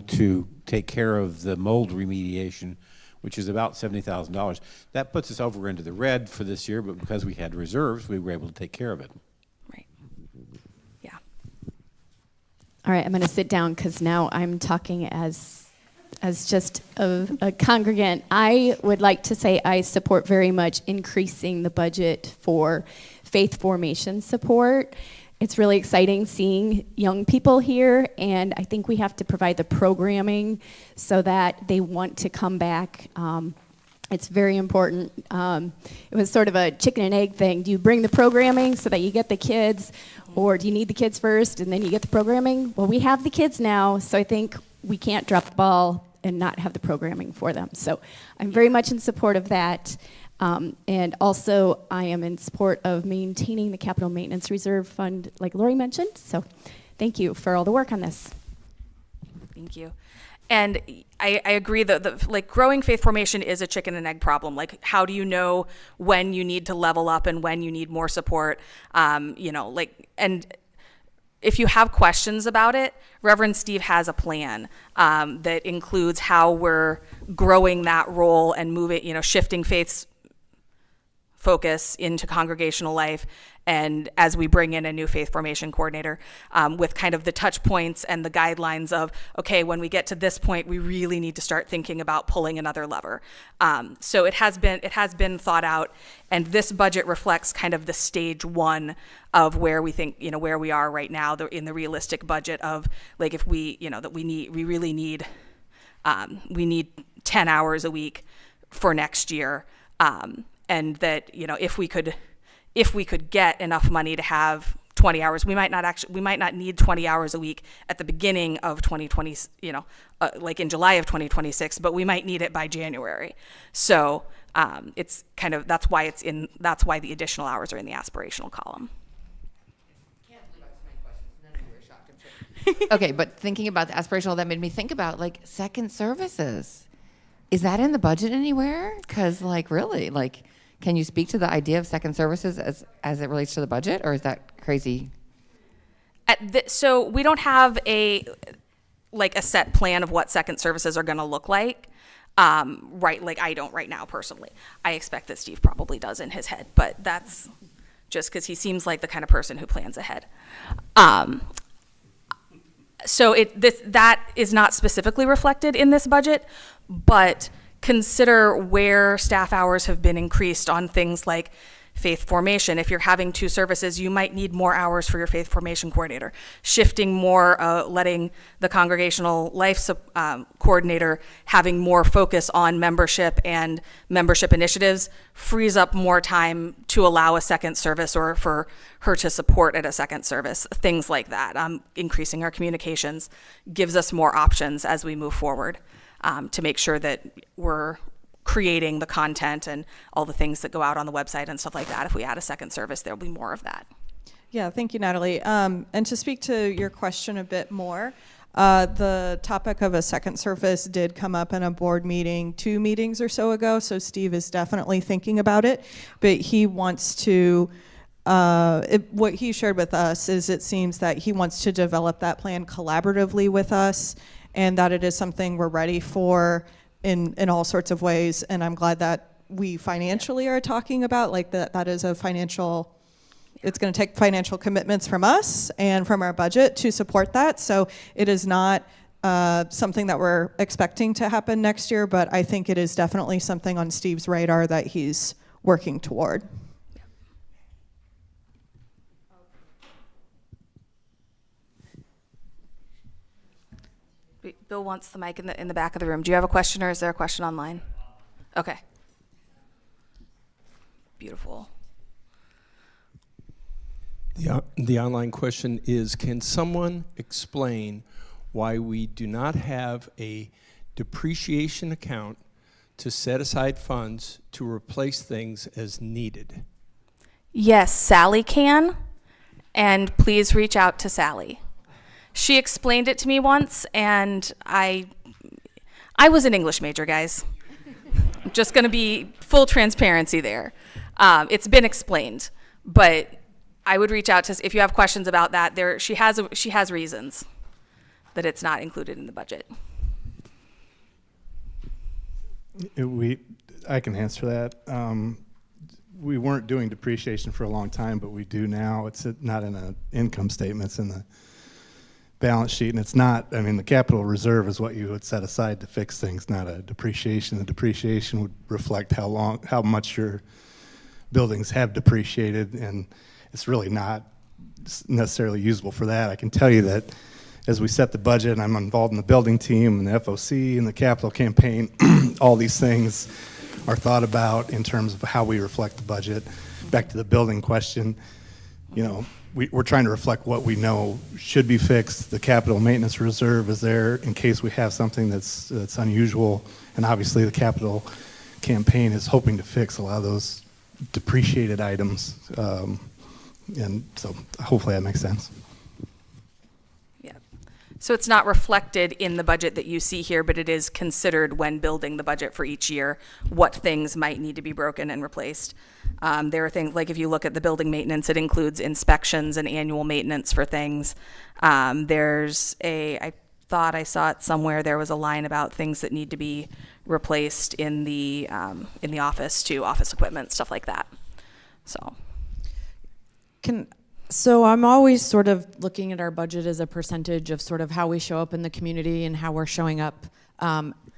to take care of the mold remediation, which is about $70,000. That puts us over into the red for this year, but because we had reserves, we were able to take care of it. Right. Yeah. All right, I'm going to sit down because now I'm talking as just a congregant. I would like to say I support very much increasing the budget for faith formation support. It's really exciting seeing young people here, and I think we have to provide the programming so that they want to come back. It's very important. It was sort of a chicken and egg thing. Do you bring the programming so that you get the kids, or do you need the kids first and then you get the programming? Well, we have the kids now, so I think we can't drop the ball and not have the programming for them. So I'm very much in support of that. And also, I am in support of maintaining the capital maintenance reserve fund, like Lori mentioned. So thank you for all the work on this. Thank you. And I agree that like growing faith formation is a chicken and egg problem. Like, how do you know when you need to level up and when you need more support? And if you have questions about it, Reverend Steve has a plan that includes how we're growing that role and shifting faith's focus into congregational life, and as we bring in a new faith formation coordinator, with kind of the touch points and the guidelines of, okay, when we get to this point, we really need to start thinking about pulling another lever. So it has been thought out, and this budget reflects kind of the stage one of where we think, where we are right now, in the realistic budget of, like, if we need 10 hours a week for next year. And that, if we could get enough money to have 20 hours, we might not need 20 hours a week at the beginning of 2020, like in July of 2026, but we might need it by January. So it's kind of, that's why the additional hours are in the aspirational column. Okay, but thinking about the aspirational, that made me think about, like, second services. Is that in the budget anywhere? Because, like, really, like, can you speak to the idea of second services as it relates to the budget, or is that crazy? So we don't have a set plan of what second services are going to look like. Right, like I don't right now personally. I expect that Steve probably does in his head, but that's just because he seems like the kind of person who plans ahead. So that is not specifically reflected in this budget, but consider where staff hours have been increased on things like faith formation. If you're having 2 services, you might need more hours for your faith formation coordinator. Shifting more, letting the congregational life coordinator having more focus on membership and membership initiatives frees up more time to allow a second service, or for her to support at a second service. Things like that. Increasing our communications gives us more options as we move forward, to make sure that we're creating the content and all the things that go out on the website and stuff like that. If we add a second service, there'll be more of that. Yeah, thank you, Natalie. And to speak to your question a bit more, the topic of a second service did come up in a board meeting 2 meetings or so ago, so Steve is definitely thinking about it, but he wants to, what he shared with us is it seems that he wants to develop that plan collaboratively with us, and that it is something we're ready for in all sorts of ways, and I'm glad that we financially are talking about, like that is a financial, it's going to take financial commitments from us and from our budget to support that. So it is not something that we're expecting to happen next year, but I think it is definitely something on Steve's radar that he's working toward. Bill wants the mic in the back of the room. Do you have a question, or is there a question online? Okay. Beautiful. The online question is, can someone explain why we do not have a depreciation account to set aside funds to replace things as needed? Yes, Sally can, and please reach out to Sally. She explained it to me once, and I was an English major, guys. I'm just going to be full transparency there. It's been explained, but I would reach out to, if you have questions about that, she has reasons that it's not included in the budget. I can answer that. We weren't doing depreciation for a long time, but we do now. It's not in an income statement, it's in the balance sheet, and it's not, I mean, the capital reserve is what you would set aside to fix things, not a depreciation. The depreciation would reflect how much your buildings have depreciated, and it's really not necessarily usable for that. I can tell you that as we set the budget, and I'm involved in the building team and the FOC and the capital campaign, all these things are thought about in terms of how we reflect the budget. Back to the building question, you know, we're trying to reflect what we know should be fixed. The capital maintenance reserve is there in case we have something that's unusual, and obviously the capital campaign is hoping to fix a lot of those depreciated items, and so hopefully that makes sense. Yeah. So it's not reflected in the budget that you see here, but it is considered when building the budget for each year, what things might need to be broken and replaced. There are things like, if you look at the building maintenance, it includes inspections and annual maintenance for things. I thought I saw it somewhere, there was a line about things that need to be replaced in the office too, office equipment, stuff like that. So I'm always sort of looking at our budget as a percentage of sort of how we show up in the community and how we're showing up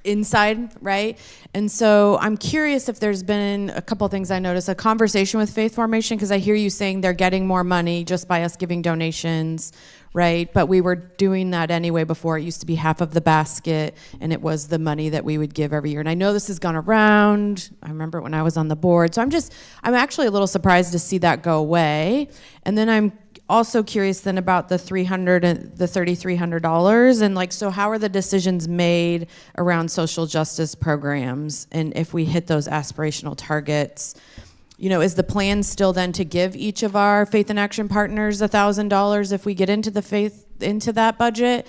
inside, right? And so I'm curious if there's been a couple of things I noticed, a conversation with Faith Formation, because I hear you saying they're getting more money just by us giving donations, right? But we were doing that anyway before. It used to be half of the basket, and it was the money that we would give every year. And I know this has gone around. I remember when I was on the board. So I'm actually a little surprised to see that go away. And then I'm also curious then about the $3,300, and like, so how are the decisions made around social justice programs, and if we hit those aspirational targets, you know, is the plan still then to give each of our Faith in Action partners $1,000 if we get into that budget?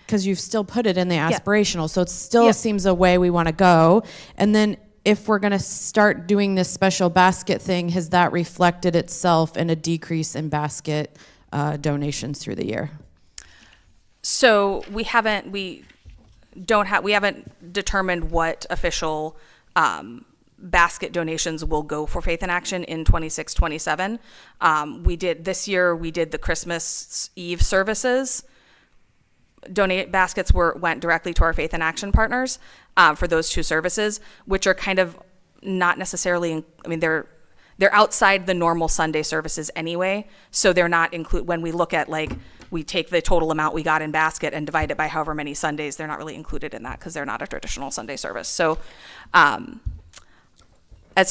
Because you've still put it in the aspirational, so it still seems a way we want to go. And then if we're going to start doing this special basket thing, has that reflected itself in a decrease in basket donations through the year? So we haven't determined what official basket donations will go for Faith in Action in 26-27. This year we did the Christmas Eve services. Baskets went directly to our Faith in Action partners for those 2 services, which are kind of not necessarily, they're outside the normal Sunday services anyway, so they're not when we look at, like, we take the total amount we got in basket and divide it by however many Sundays, they're not really included in that because they're not a traditional Sunday service. So as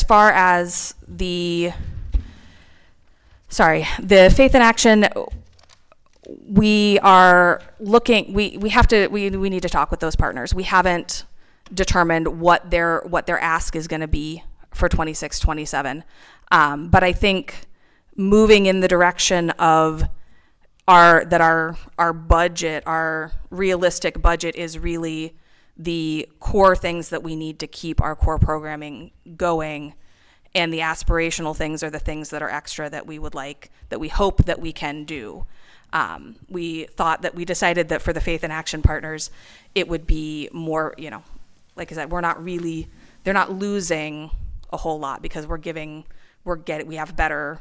far as the Faith in Action, we are looking, we need to talk with those partners. We haven't determined what their ask is going to be for 26, 27. But I think moving in the direction of our budget, our realistic budget, is really the core things that we need to keep our core programming going, and the aspirational things are the things that are extra that we would like, that we hope that we can do. We decided that for the Faith and Action Partners, it would be more, like I said, they're not losing a whole lot because we have better,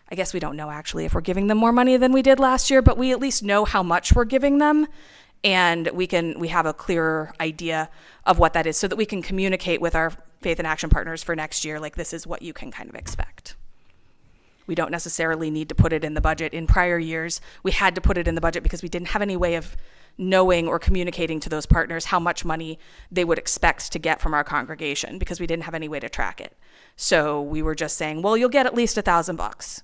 I guess we don't know actually if we're giving them more money than we did last year, but we at least know how much we're giving them, and we have a clearer idea of what that is so that we can communicate with our Faith and Action Partners for next year, like this is what you can kind of expect. We don't necessarily need to put it in the budget. In prior years, we had to put it in the budget because we didn't have any way of knowing or communicating to those partners how much money they would expect to get from our congregation because we didn't have any way to track it. So we were just saying, well, you'll get at least $1,000.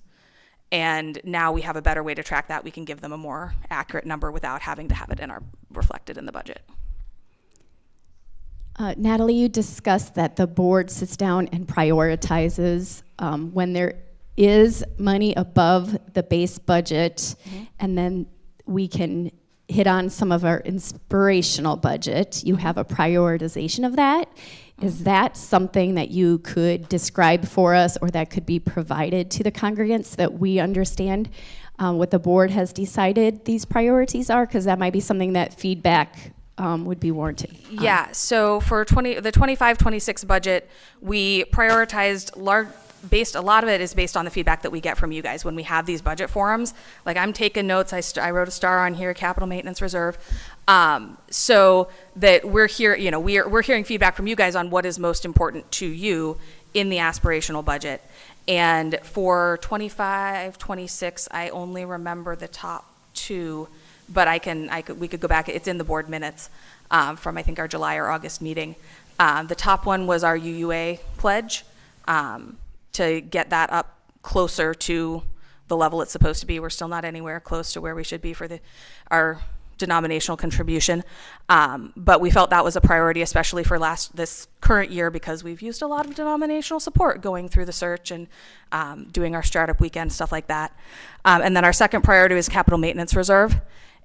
And now we have a better way to track that. We can give them a more accurate number without having to have it reflected in the budget. Natalie, you discussed that the board sits down and prioritizes when there is money above the base budget, and then we can hit on some of our inspirational budget. You have a prioritization of that. Is that something that you could describe for us, or that could be provided to the congregants so that we understand what the board has decided these priorities are? Because that might be something that feedback would be warranted. Yeah, so for the 25-26 budget, we prioritized a lot of it is based on the feedback that we get from you guys when we have these budget forums. Like I'm taking notes. I wrote a star on here, capital maintenance reserve, so that we're here. We're hearing feedback from you guys on what is most important to you in the aspirational budget. And for 25-26, I only remember the top two, but we could go back. It's in the board minutes from I think our July or August meeting. The top one was our UUA pledge. To get that up closer to the level it's supposed to be. We're still not anywhere close to where we should be for our denominational contribution. But we felt that was a priority, especially for this current year, because we've used a lot of denominational support going through the search and doing our startup weekend, stuff like that. And then our second priority is capital maintenance reserve.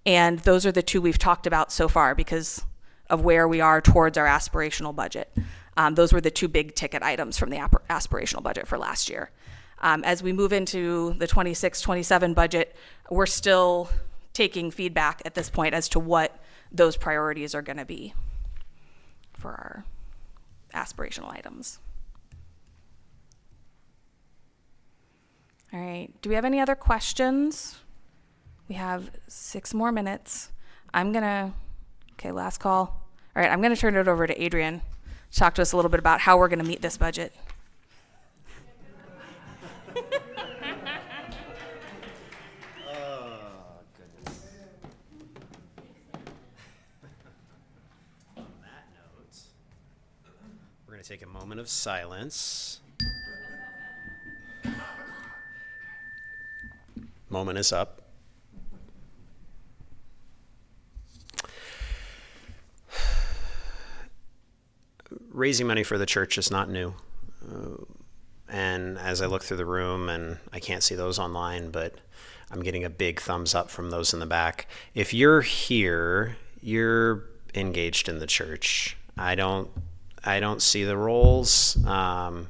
And those are the two we've talked about so far because of where we are towards our aspirational budget. Those were the two big ticket items from the aspirational budget for last year. As we move into the 26-27 budget, we're still taking feedback at this point as to what those priorities are going to be for our aspirational items. All right, do we have any other questions? We have 6 more minutes. Okay, last call. All right, I'm gonna turn it over to Adrian. Talk to us a little bit about how we're going to meet this budget. Goodness. On that note, we're going to take a moment of silence. Moment is up. Raising money for the church is not new. And as I look through the room, and I can't see those online, but I'm getting a big thumbs up from those in the back. If you're here, you're engaged in the church. I don't see the roles the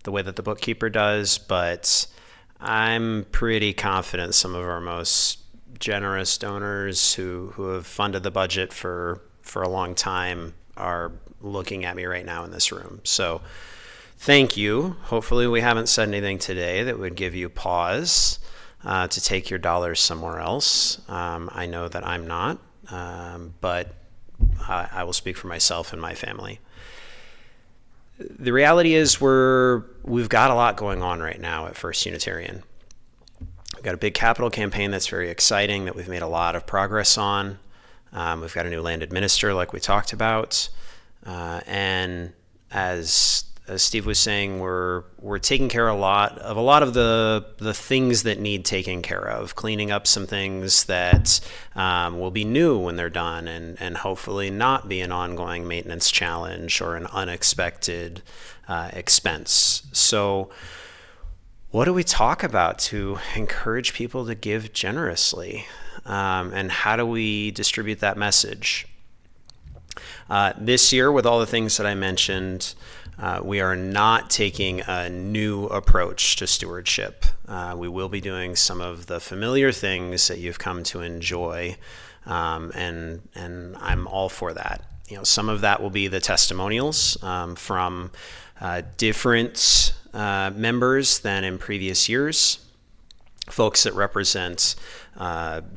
way that the bookkeeper does, but I'm pretty confident some of our most generous donors who have funded the budget for a long time are looking at me right now in this room. So thank you. Hopefully we haven't said anything today that would give you pause to take your dollars somewhere else. I know that I'm not, but I will speak for myself and my family. The reality is we've got a lot going on right now at First Unitarian. We've got a big capital campaign that's very exciting that we've made a lot of progress on. We've got a new land administrator like we talked about. And as Steve was saying, we're taking care of a lot of the things that need taken care of, cleaning up some things that will be new when they're done, and hopefully not be an ongoing maintenance challenge or an unexpected expense. So what do we talk about to encourage people to give generously? And how do we distribute that message? This year, with all the things that I mentioned, we are not taking a new approach to stewardship. We will be doing some of the familiar things that you've come to enjoy, and I'm all for that. Some of that will be the testimonials from different members than in previous years, folks that represent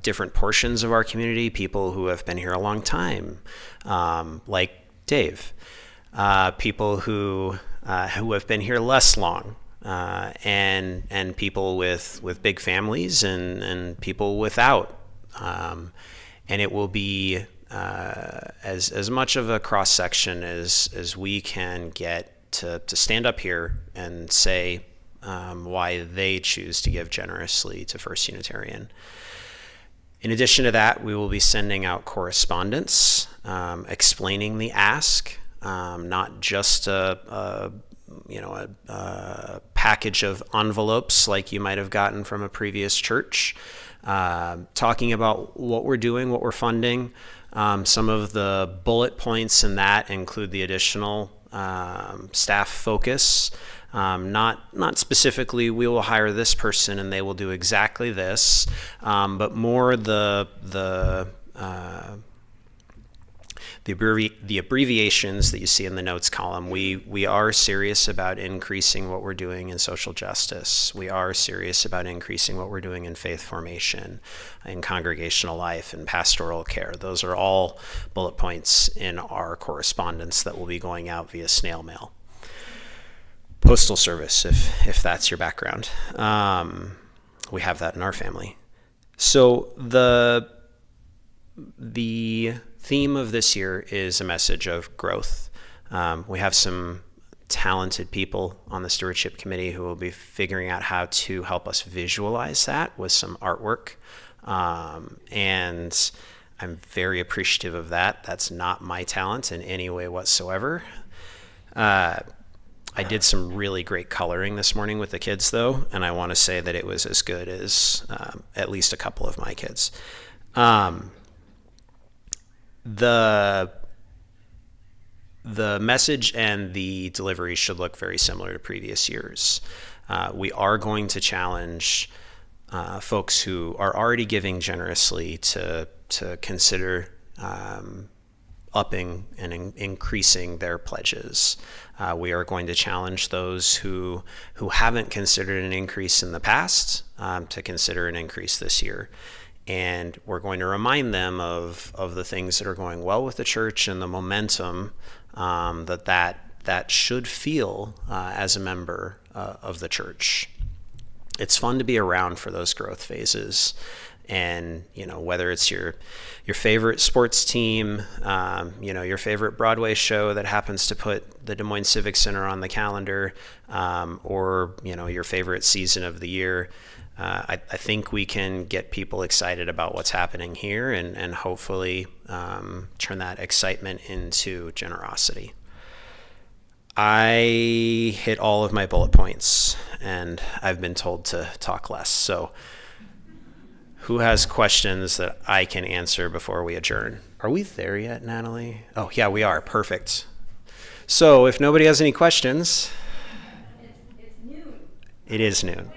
different portions of our community, people who have been here a long time, like Dave, people who have been here less long, and people with big families and people without, and it will be as much of a cross section as we can get to stand up here and say why they choose to give generously to First Unitarian. In addition to that, we will be sending out correspondence explaining the ask, not just a package of envelopes like you might have gotten from a previous church, talking about what we're doing, what we're funding. Some of the bullet points in that include the additional staff focus. Not specifically, we will hire this person and they will do exactly this, but more the abbreviations that you see in the notes column. We are serious about increasing what we're doing in social justice. We are serious about increasing what we're doing in faith formation, in congregational life, and pastoral care. Those are all bullet points in our correspondence that will be going out via snail mail. Postal service, if that's your background. We have that in our family. So the theme of this year is a message of growth. We have some talented people on the stewardship committee who will be figuring out how to help us visualize that with some artwork. And I'm very appreciative of that. That's not my talent in any way whatsoever. I did some really great coloring this morning with the kids, though, and I want to say that it was as good as at least a couple of my kids. The message and the delivery should look very similar to previous years. We are going to challenge folks who are already giving generously to consider upping and increasing their pledges. We are going to challenge those who haven't considered an increase in the past to consider an increase this year. And we're going to remind them of the things that are going well with the church and the momentum that should feel as a member of the church. It's fun to be around for those growth phases. And, whether it's your favorite sports team, your favorite Broadway show that happens to put the Des Moines Civic Center on the calendar, or, your favorite season of the year, I think we can get people excited about what's happening here and hopefully turn that excitement into generosity. I hit all of my bullet points, and I've been told to talk less. So who has questions that I can answer before we adjourn? Are we there yet, Natalie? Oh, yeah, we are. Perfect. So if nobody has any questions. It's noon. It is noon. When is the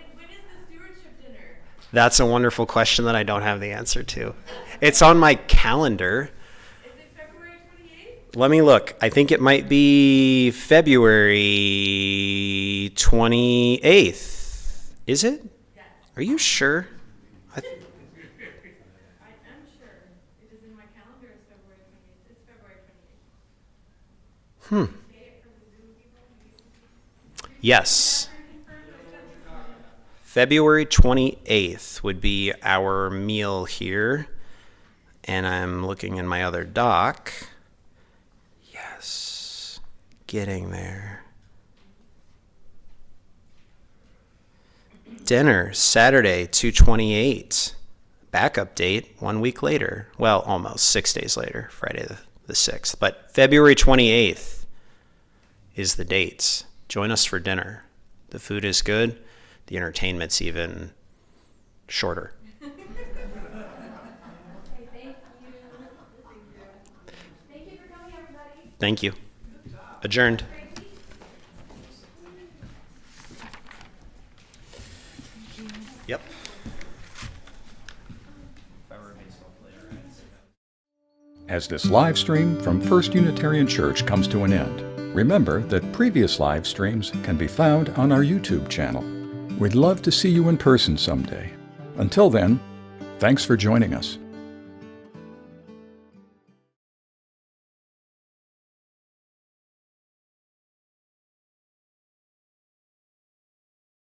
stewardship dinner? That's a wonderful question that I don't have the answer to. It's on my calendar. Is it February 28th? Let me look. I think it might be February 28th. Is it? Yes. Are you sure? I'm sure. It is in my calendar. It's February 28th. It's February 28th. Yes. February 28th would be our meal here. And I'm looking in my other doc. Yes. Getting there. Dinner, Saturday, 2/28. Backup date, 1 week later. Well, almost 6 days later, Friday the 6th. But February 28th is the dates. Join us for dinner. The food is good. The entertainment's even shorter. Thank you. Adjourned. Yep. As this live stream from First Unitarian Church comes to an end, remember that previous live streams can be found on our YouTube channel. We'd love to see you in person someday. Until then, thanks for joining us.